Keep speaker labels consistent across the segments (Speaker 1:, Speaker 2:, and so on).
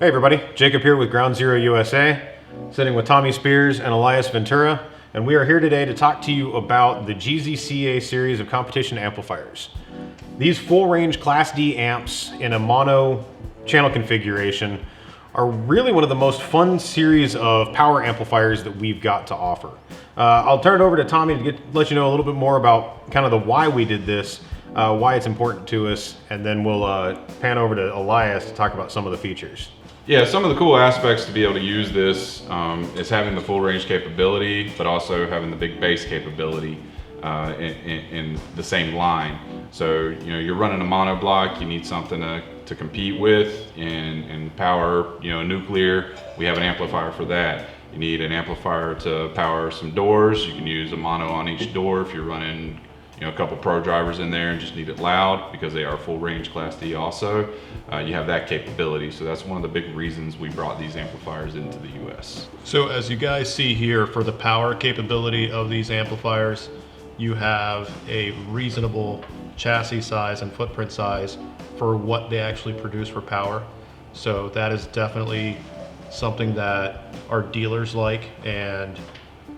Speaker 1: Hey everybody, Jacob here with Ground Zero USA, sitting with Tommy Spears and Elias Ventura, and we are here today to talk to you about the GZCA series of competition amplifiers. These full range Class D amps in a mono channel configuration are really one of the most fun series of power amplifiers that we've got to offer. I'll turn it over to Tommy to let you know a little bit more about kind of the why we did this, why it's important to us, and then we'll pan over to Elias to talk about some of the features.
Speaker 2: Yeah, some of the cool aspects to be able to use this is having the full range capability, but also having the big bass capability in the same line. So, you know, you're running a mono block, you need something to compete with and power, you know, nuclear. We have an amplifier for that. You need an amplifier to power some doors. You can use a mono on each door if you're running, you know, a couple pro drivers in there and just need it loud because they are full range Class D also. You have that capability. So that's one of the big reasons we brought these amplifiers into the US.
Speaker 3: So as you guys see here, for the power capability of these amplifiers, you have a reasonable chassis size and footprint size for what they actually produce for power. So that is definitely something that our dealers like and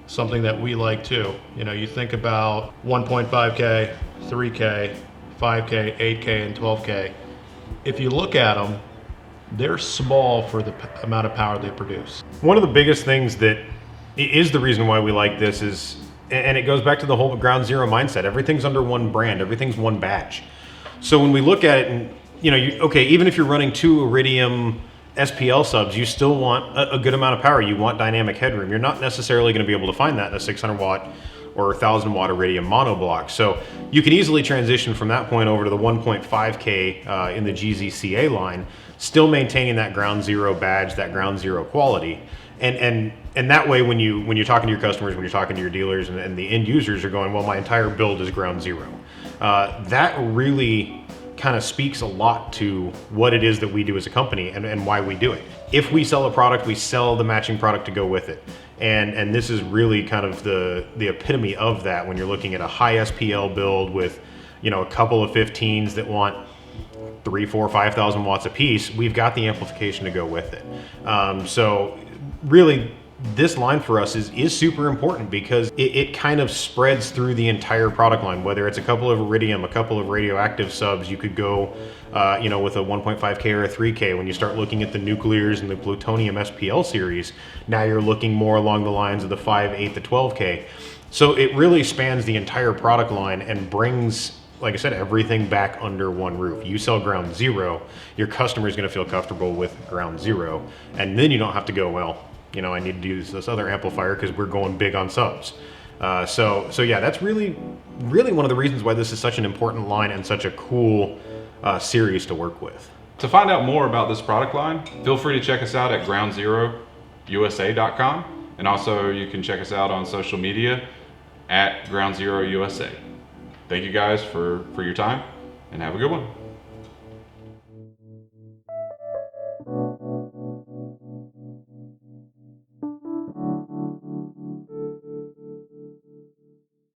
Speaker 3: something that we like too. You know, you think about 1.5K, 3K, 5K, 8K, and 12K. If you look at them, they're small for the amount of power they produce.
Speaker 1: One of the biggest things that is the reason why we like this is, and it goes back to the whole Ground Zero mindset, everything's under one brand, everything's one batch. So when we look at it and, you know, okay, even if you're running 2 Iridium SPL subs, you still want a good amount of power. You want dynamic headroom. You're not necessarily going to be able to find that in a 600 watt or 1000 watt Iridium mono block. So you can easily transition from that point over to the 1.5K in the GZCA line, still maintaining that Ground Zero badge, that Ground Zero quality. And that way, when you're talking to your customers, when you're talking to your dealers and the end users are going, well, my entire build is Ground Zero. That really kind of speaks a lot to what it is that we do as a company and why we do it. If we sell a product, we sell the matching product to go with it. And this is really kind of the epitome of that when you're looking at a high SPL build with, you know, a couple of 15s that want 3, 4, 5,000 watts a piece. We've got the amplification to go with it. So really, this line for us is super important because it kind of spreads through the entire product line. Whether it's a couple of Iridium, a couple of radioactive subs, you could go you know, with a 1.5K or a 3K. When you start looking at the nuclears and the plutonium SPL series, now you're looking more along the lines of the 5, 8, the 12K. So it really spans the entire product line and brings, like I said, everything back under one roof. You sell Ground Zero, your customer is going to feel comfortable with Ground Zero, and then you don't have to go, well, you know, I need to use this other amplifier because we're going big on subs. So yeah, that's really one of the reasons why this is such an important line and such a cool series to work with.
Speaker 2: To find out more about this product line, feel free to check us out at groundzerousa.com, and also you can check us out on social media at Ground Zero USA. Thank you guys for your time, and have a good one.